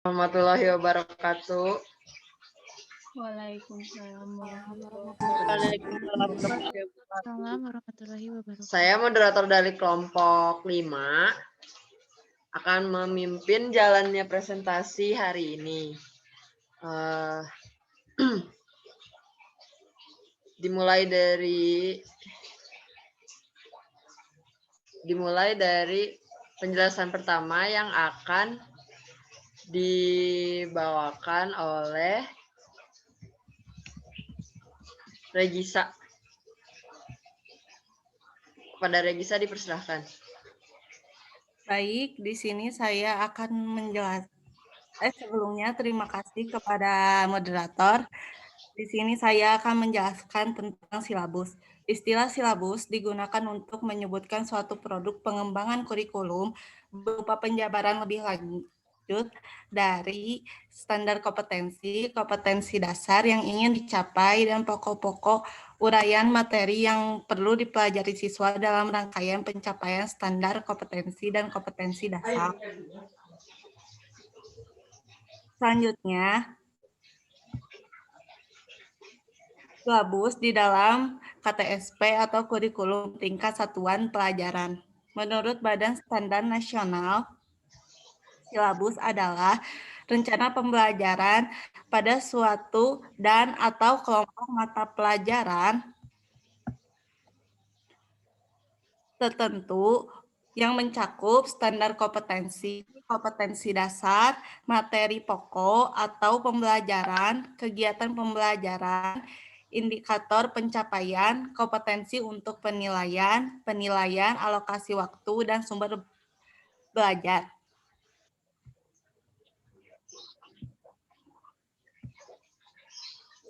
Warahmatullahi wabarakatuh. Waalaikumsalam warahmatullahi Waalaikumsalam warahmatullahi wabarakatuh. Saya moderator dari kelompok 5 akan memimpin jalannya presentasi hari ini. Dimulai dari penjelasan pertama yang akan dibawakan oleh Regisa. Kepada Regisa dipersilahkan. Baik, di sini saya akan menjelaskan. Sebelumnya terima kasih kepada moderator. Di sini saya akan menjelaskan tentang silabus. Istilah silabus digunakan untuk menyebutkan suatu produk pengembangan kurikulum berupa penjabaran lebih lanjut dari standar kompetensi dasar yang ingin dicapai, dan pokok-pokok uraian materi yang perlu dipelajari siswa dalam rangkaian pencapaian standar kompetensi dan kompetensi dasar. Selanjutnya, silabus di dalam KTSP atau kurikulum tingkat satuan pelajaran. Menurut Badan Standar Nasional, silabus adalah rencana pembelajaran pada suatu dan atau kelompok mata pelajaran tertentu yang mencakup standar kompetensi dasar, materi pokok atau pembelajaran, kegiatan pembelajaran, indikator pencapaian, kompetensi untuk penilaian, alokasi waktu, dan sumber belajar.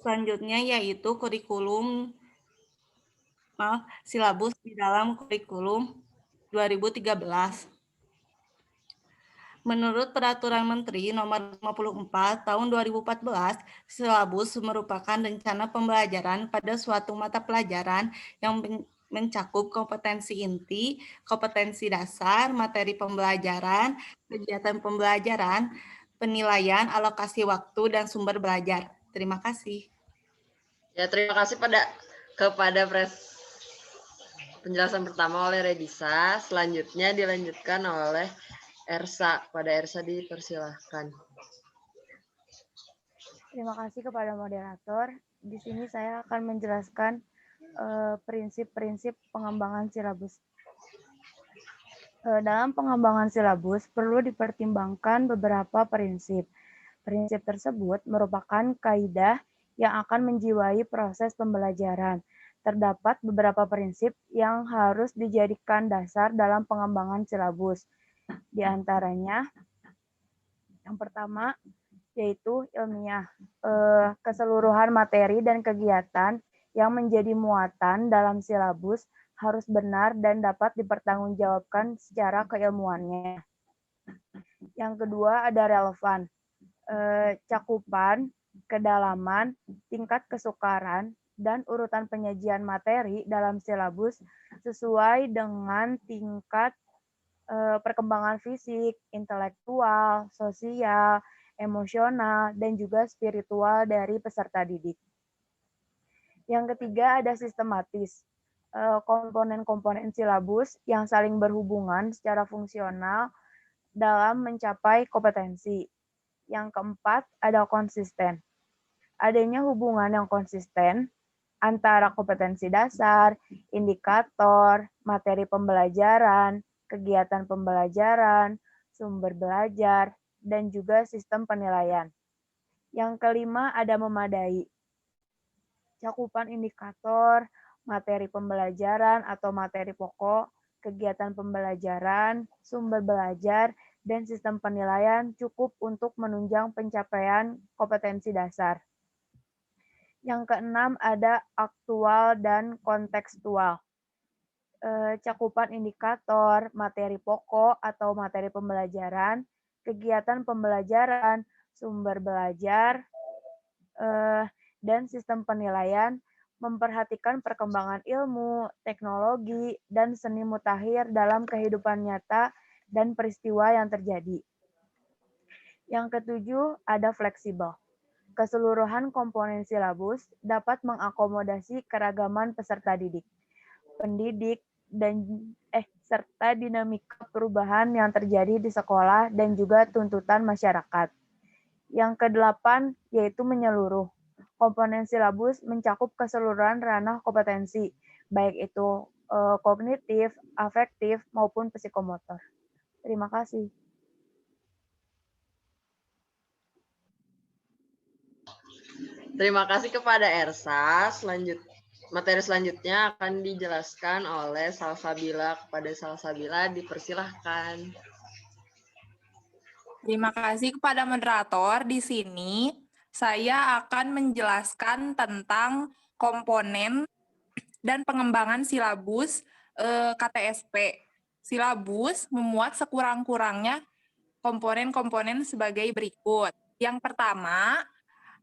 Selanjutnya yaitu silabus di dalam kurikulum 2013. Menurut Peraturan Menteri Nomor 54 Tahun 2014, silabus merupakan rencana pembelajaran pada suatu mata pelajaran yang mencakup kompetensi inti, kompetensi dasar, materi pembelajaran, kegiatan pembelajaran, penilaian, alokasi waktu, dan sumber belajar. Terima kasih. Ya, terima kasih kepada penjelasan pertama oleh Regisa. Selanjutnya dilanjutkan oleh Ersa. Pada Ersa dipersilahkan. Terima kasih kepada moderator. Di sini saya akan menjelaskan prinsip-prinsip pengembangan silabus. Dalam pengembangan silabus perlu dipertimbangkan beberapa prinsip. Prinsip tersebut merupakan kaidah yang akan menjiwai proses pembelajaran. Terdapat beberapa prinsip yang harus dijadikan dasar dalam pengembangan silabus. Di antaranya, yang pertama, yaitu ilmiah. Keseluruhan materi dan kegiatan yang menjadi muatan dalam silabus harus benar dan dapat dipertanggungjawabkan secara keilmuannya. Yang kedua ada relevan. Cakupan, kedalaman, tingkat kesukaran, dan urutan penyajian materi dalam silabus sesuai dengan tingkat perkembangan fisik, intelektual, sosial, emosional, dan juga spiritual dari peserta didik. Yang ketiga ada sistematis. Komponen-komponen silabus yang saling berhubungan secara fungsional dalam mencapai kompetensi. Yang keempat ada konsisten. Adanya hubungan yang konsisten antara kompetensi dasar, indikator, materi pembelajaran, kegiatan pembelajaran, sumber belajar, dan juga sistem penilaian. Yang kelima ada memadai. Cakupan indikator, materi pembelajaran atau materi pokok, kegiatan pembelajaran, sumber belajar, dan sistem penilaian cukup untuk menunjang pencapaian kompetensi dasar. Yang keenam ada aktual dan kontekstual. Cakupan indikator, materi pokok atau materi pembelajaran, kegiatan pembelajaran, sumber belajar, dan sistem penilaian memperhatikan perkembangan ilmu, teknologi, dan seni mutakhir dalam kehidupan nyata dan peristiwa yang terjadi. Yang ketujuh, ada fleksibel. Keseluruhan komponen silabus dapat mengakomodasi keragaman peserta didik, pendidik, dan serta dinamika perubahan yang terjadi di sekolah dan juga tuntutan masyarakat. Yang kedelapan, yaitu menyeluruh. Komponen silabus mencakup keseluruhan ranah kompetensi, baik itu kognitif, afektif, maupun psikomotor. Terima kasih. Terima kasih kepada Ersa. Materi selanjutnya akan dijelaskan oleh Salsabila. Kepada Salsabila dipersilahkan. Terima kasih kepada moderator. Di sini saya akan menjelaskan tentang komponen dan pengembangan silabus KTSP. Silabus memuat sekurang-kurangnya komponen-komponen sebagai berikut. Yang pertama,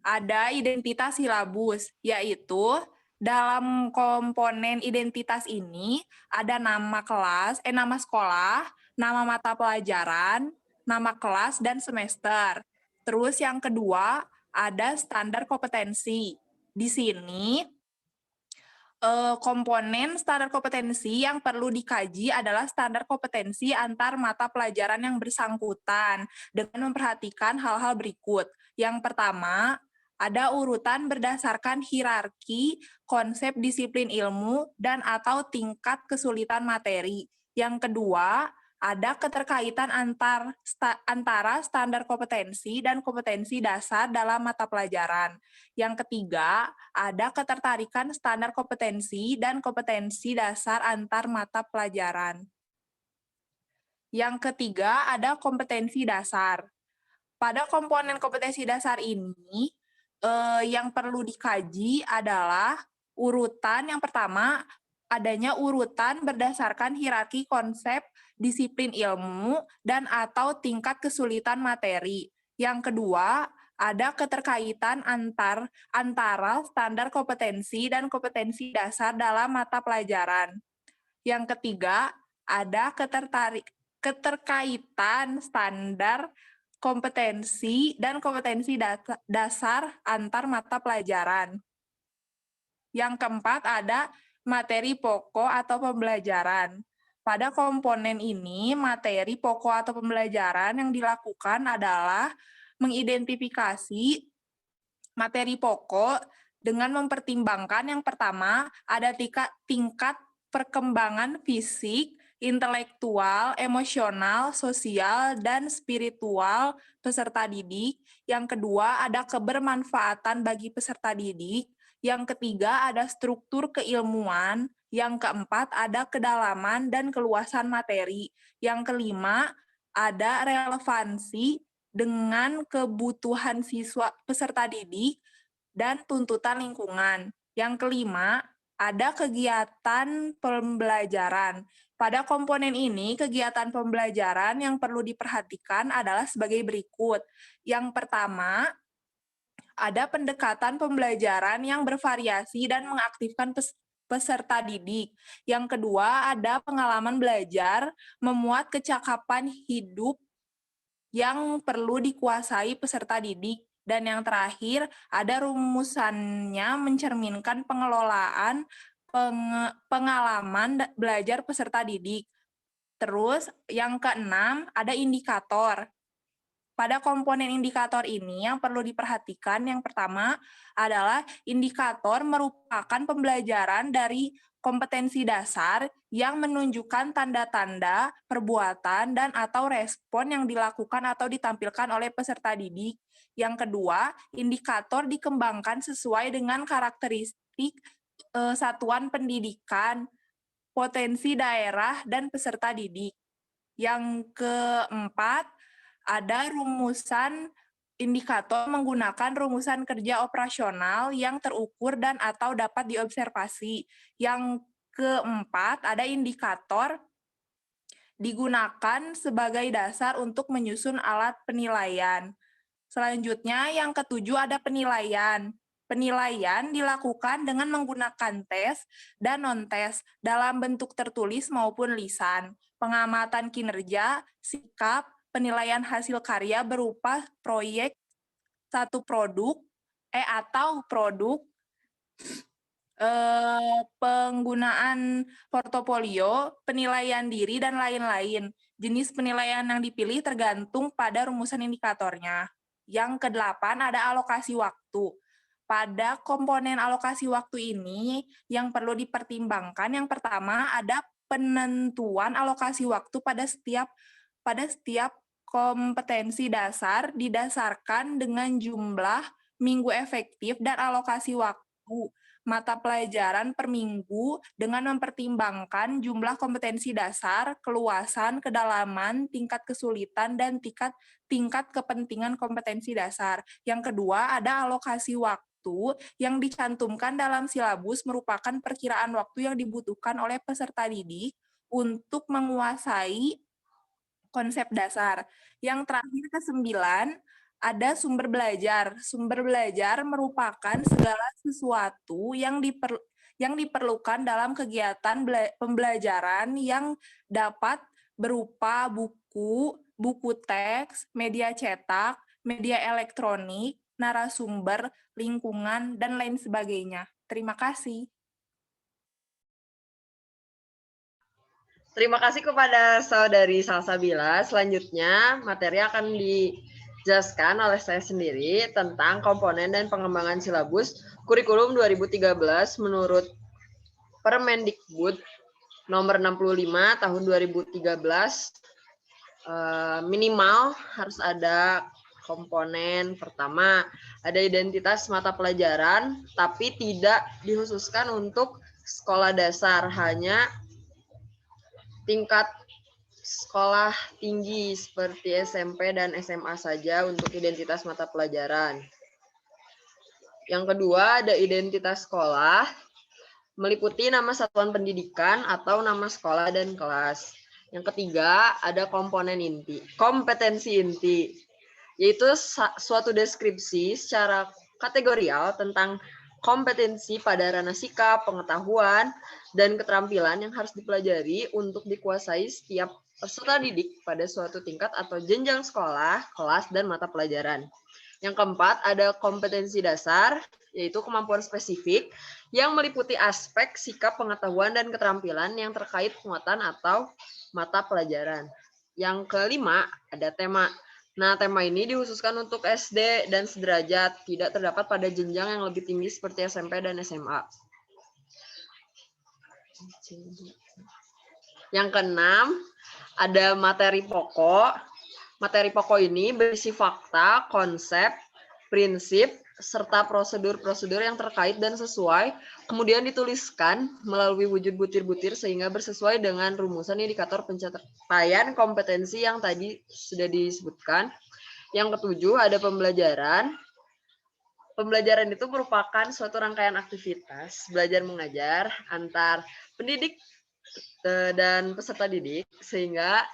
ada identitas silabus, yaitu dalam komponen identitas ini ada nama kelas, nama sekolah, nama mata pelajaran, nama kelas, dan semester. Terus yang kedua, ada standar kompetensi. Di sini, komponen standar kompetensi yang perlu dikaji adalah standar kompetensi antar mata pelajaran yang bersangkutan dengan memperhatikan hal-hal berikut. Yang pertama, ada urutan berdasarkan hierarki konsep disiplin ilmu dan atau tingkat kesulitan materi. Yang kedua, ada keterkaitan antara standar kompetensi dan kompetensi dasar dalam mata pelajaran. Yang ketiga, ada ketertarikan standar kompetensi dan kompetensi dasar antar mata pelajaran. Yang ketiga, ada kompetensi dasar. Pada komponen kompetensi dasar ini, yang perlu dikaji adalah urutan. Yang pertama, adanya urutan berdasarkan hierarki konsep disiplin ilmu dan atau tingkat kesulitan materi. Yang kedua, ada keterkaitan antara standar kompetensi dan kompetensi dasar dalam mata pelajaran. Yang ketiga, ada keterkaitan standar kompetensi dan kompetensi dasar antar mata pelajaran. Yang keempat, ada materi pokok atau pembelajaran. Pada komponen ini, materi pokok atau pembelajaran yang dilakukan adalah mengidentifikasi materi pokok dengan mempertimbangkan yang pertama, ada tingkat perkembangan fisik, intelektual, emosional, sosial, dan spiritual peserta didik. Yang kedua, ada kebermanfaatan bagi peserta didik. Yang ketiga, ada struktur keilmuan. Yang keempat, ada kedalaman dan keluasan materi. Yang kelima, ada relevansi dengan kebutuhan siswa peserta didik dan tuntutan lingkungan. Yang kelima, ada kegiatan pembelajaran. Pada komponen ini, kegiatan pembelajaran yang perlu diperhatikan adalah sebagai berikut. Yang pertama, ada pendekatan pembelajaran yang bervariasi dan mengaktifkan peserta didik. Yang kedua, ada pengalaman belajar, memuat kecakapan hidup yang perlu dikuasai peserta didik. Dan yang terakhir, ada rumusannya mencerminkan pengelolaan pengalaman belajar peserta didik. Terus yang keenam, ada indikator. Pada komponen indikator ini yang perlu diperhatikan, yang pertama adalah indikator merupakan pembelajaran dari kompetensi dasar yang menunjukkan tanda-tanda, perbuatan, dan atau respon yang dilakukan atau ditampilkan oleh peserta didik. Yang kedua, indikator dikembangkan sesuai dengan karakteristik satuan pendidikan, potensi daerah, dan peserta didik. Yang keempat, ada rumusan indikator menggunakan rumusan kerja operasional yang terukur dan atau dapat diobservasi. Yang keempat, ada indikator digunakan sebagai dasar untuk menyusun alat penilaian. Selanjutnya, yang ketujuh ada penilaian. Penilaian dilakukan dengan menggunakan tes dan non-tes dalam bentuk tertulis maupun lisan. Pengamatan kinerja, sikap, penilaian hasil karya berupa proyek satu produk atau produk, penggunaan portofolio, penilaian diri, dan lain-lain. Jenis penilaian yang dipilih tergantung pada rumusan indikatornya. Yang ke-8 ada alokasi waktu. Pada komponen alokasi waktu ini yang perlu dipertimbangkan, yang pertama ada penentuan alokasi waktu pada setiap kompetensi dasar didasarkan dengan jumlah minggu efektif dan alokasi waktu mata pelajaran per minggu dengan mempertimbangkan jumlah kompetensi dasar, keluasan, kedalaman, tingkat kesulitan, dan tingkat kepentingan kompetensi dasar. Yang kedua, ada alokasi waktu yang dicantumkan dalam silabus merupakan perkiraan waktu yang dibutuhkan oleh peserta didik untuk menguasai konsep dasar. Yang terakhir ke-9, ada sumber belajar. Sumber belajar merupakan segala sesuatu yang diperlukan dalam kegiatan pembelajaran yang dapat berupa buku, buku teks, media cetak, media elektronik, narasumber, lingkungan, dan lain sebagainya. Terima kasih. Terima kasih kepada Saudari Salsabila. Selanjutnya, materi akan dijelaskan oleh saya sendiri tentang komponen dan pengembangan silabus kurikulum 2013 menurut Permendikbud nomor 65 tahun 2013. Minimal harus ada komponen. Pertama, ada identitas mata pelajaran, tapi tidak dikhususkan untuk sekolah dasar, hanya tingkat sekolah tinggi seperti SMP dan SMA saja untuk identitas mata pelajaran. Yang kedua, ada identitas sekolah, meliputi nama satuan pendidikan atau nama sekolah dan kelas. Yang ketiga, ada komponen inti, kompetensi inti, yaitu suatu deskripsi secara kategorial tentang kompetensi pada ranah sikap, pengetahuan, dan keterampilan yang harus dipelajari untuk dikuasai setiap peserta didik pada suatu tingkat atau jenjang sekolah, kelas, dan mata pelajaran. Yang keempat, ada kompetensi dasar, yaitu kemampuan spesifik yang meliputi aspek sikap, pengetahuan, dan keterampilan yang terkait muatan atau mata pelajaran. Yang kelima, ada tema. Nah, tema ini dikhususkan untuk SD dan sederajat, tidak terdapat pada jenjang yang lebih tinggi seperti SMP dan SMA. Yang keenam, ada materi pokok. Materi pokok ini berisi fakta, konsep, prinsip, serta prosedur-prosedur yang terkait dan sesuai, kemudian dituliskan melalui wujud butir-butir sehingga bersesuai dengan rumusan indikator pencapaian kompetensi yang tadi sudah disebutkan. Yang ketujuh, ada pembelajaran. Pembelajaran itu merupakan suatu rangkaian aktivitas belajar mengajar antar pendidik dan peserta didik, sehingga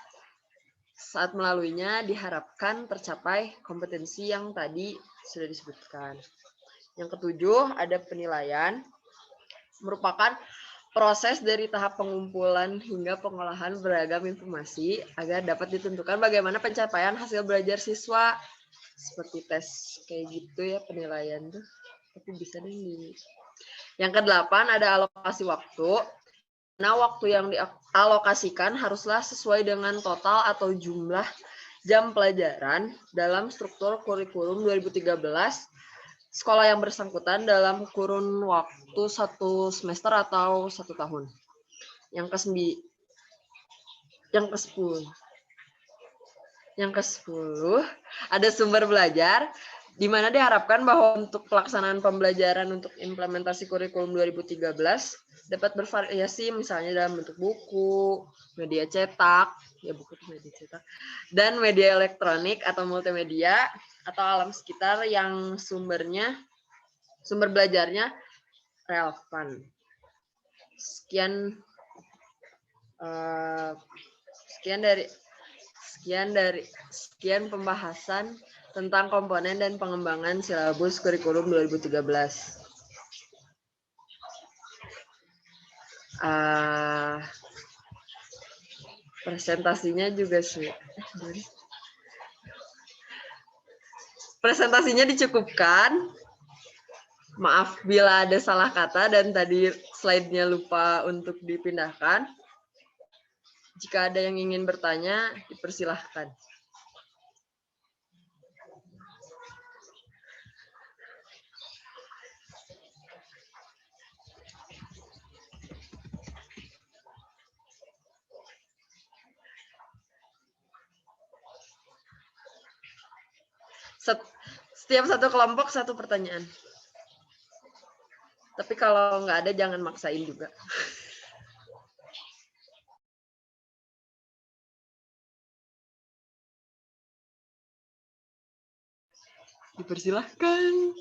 saat melaluinya diharapkan tercapai kompetensi yang tadi sudah disebutkan. Yang ketujuh, ada penilaian, merupakan proses dari tahap pengumpulan hingga pengolahan beragam informasi agar dapat ditentukan bagaimana pencapaian hasil belajar siswa. Seperti tes kayak gitu ya penilaian tuh. Tapi bisa deh di. Yang kedelapan, ada alokasi waktu. Nah, waktu yang dialokasikan haruslah sesuai dengan total atau jumlah jam pelajaran dalam struktur kurikulum 2013 sekolah yang bersangkutan dalam kurun waktu 1 semester atau 1 tahun. Yang ke-10 ada sumber belajar, di mana diharapkan bahwa untuk pelaksanaan pembelajaran untuk implementasi kurikulum 2013 dapat bervariasi, misalnya dalam bentuk buku, media cetak, dan media elektronik atau multimedia atau alam sekitar yang sumber belajarnya relevan. Sekian pembahasan tentang komponen dan pengembangan silabus kurikulum 2013. Presentasinya juga sih. Presentasinya dicukupkan. Maaf bila ada salah kata dan tadi slide-nya lupa untuk dipindahkan. Jika ada yang ingin bertanya, dipersilahkan. Setiap satu kelompok satu pertanyaan. Tapi kalau nggak ada jangan maksain juga. Dipersilahkan.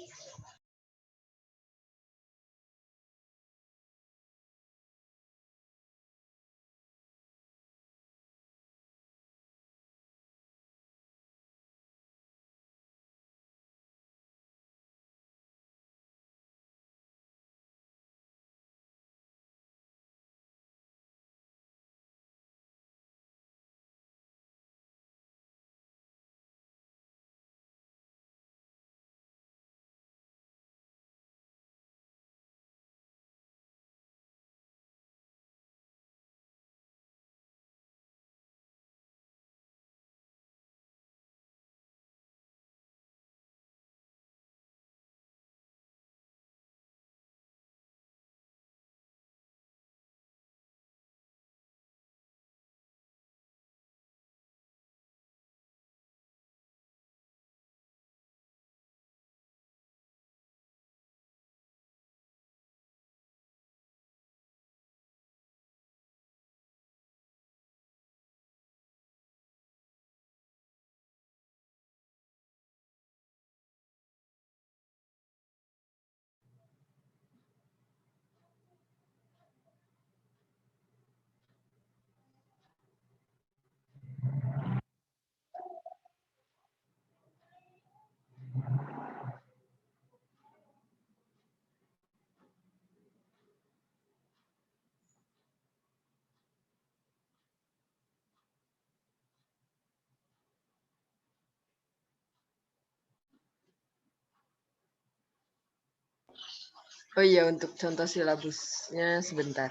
Oh iya, untuk contoh silabusnya sebentar.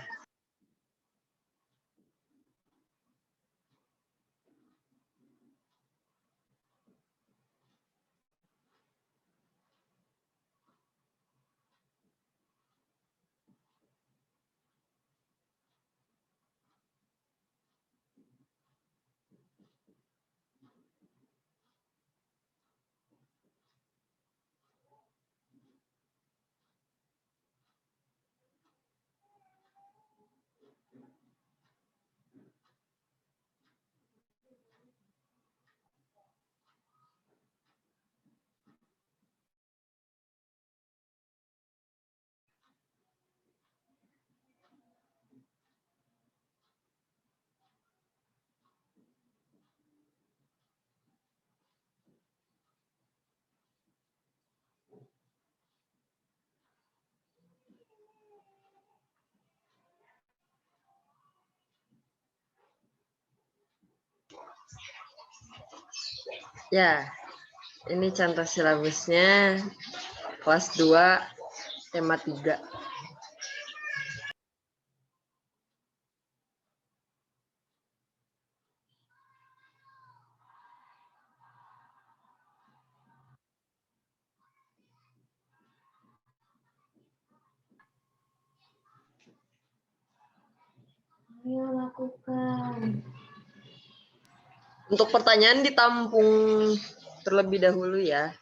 Ya, ini contoh silabusnya kelas 2, tema 3. Ayo lakukan. Untuk pertanyaan ditampung terlebih dahulu ya.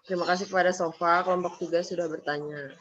Terima kasih kepada Sofa, kelompok 3 sudah bertanya.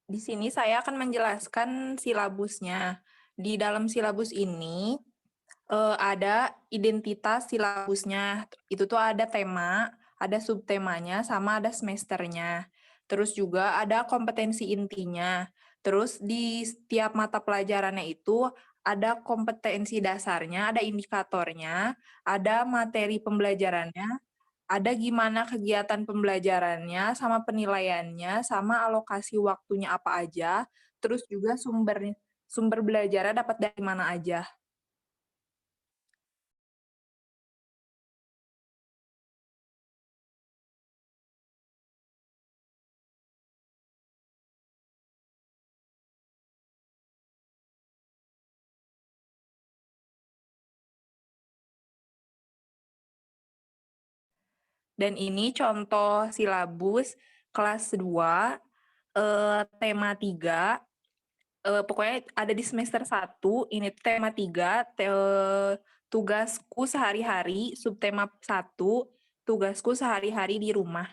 Di sini saya akan menjelaskan silabusnya. Di dalam silabus ini ada identitas silabusnya. Itu tuh ada tema, ada subtemanya, sama ada semesternya. Terus juga ada kompetensi intinya. Terus di setiap mata pelajarannya itu ada kompetensi dasarnya, ada indikatornya, ada materi pembelajarannya, ada gimana kegiatan pembelajarannya, sama penilaiannya, sama alokasi waktunya apa aja, terus juga sumber belajarnya dapat dari mana aja. Dan ini contoh silabus kelas 2, tema 3, pokoknya ada di semester 1, ini tema 3, tugasku sehari-hari, subtema 1, tugasku sehari-hari di rumah.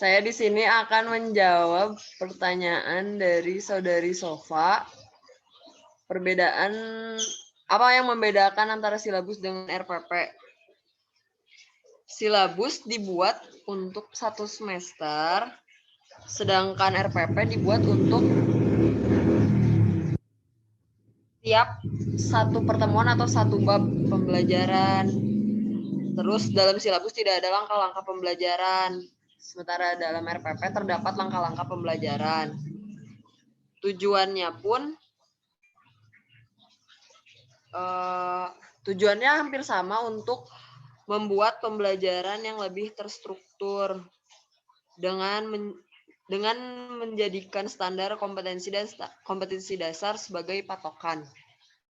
Saya di sini akan menjawab pertanyaan dari Saudari Sofa. Perbedaan apa yang membedakan antara silabus dengan RPP? Silabus dibuat untuk 1 semester, sedangkan RPP dibuat untuk tiap 1 pertemuan atau 1 bab pembelajaran. Terus dalam silabus tidak ada langkah-langkah pembelajaran, sementara dalam RPP terdapat langkah-langkah pembelajaran. Tujuannya hampir sama untuk membuat pembelajaran yang lebih terstruktur dengan menjadikan standar kompetensi dasar sebagai patokan.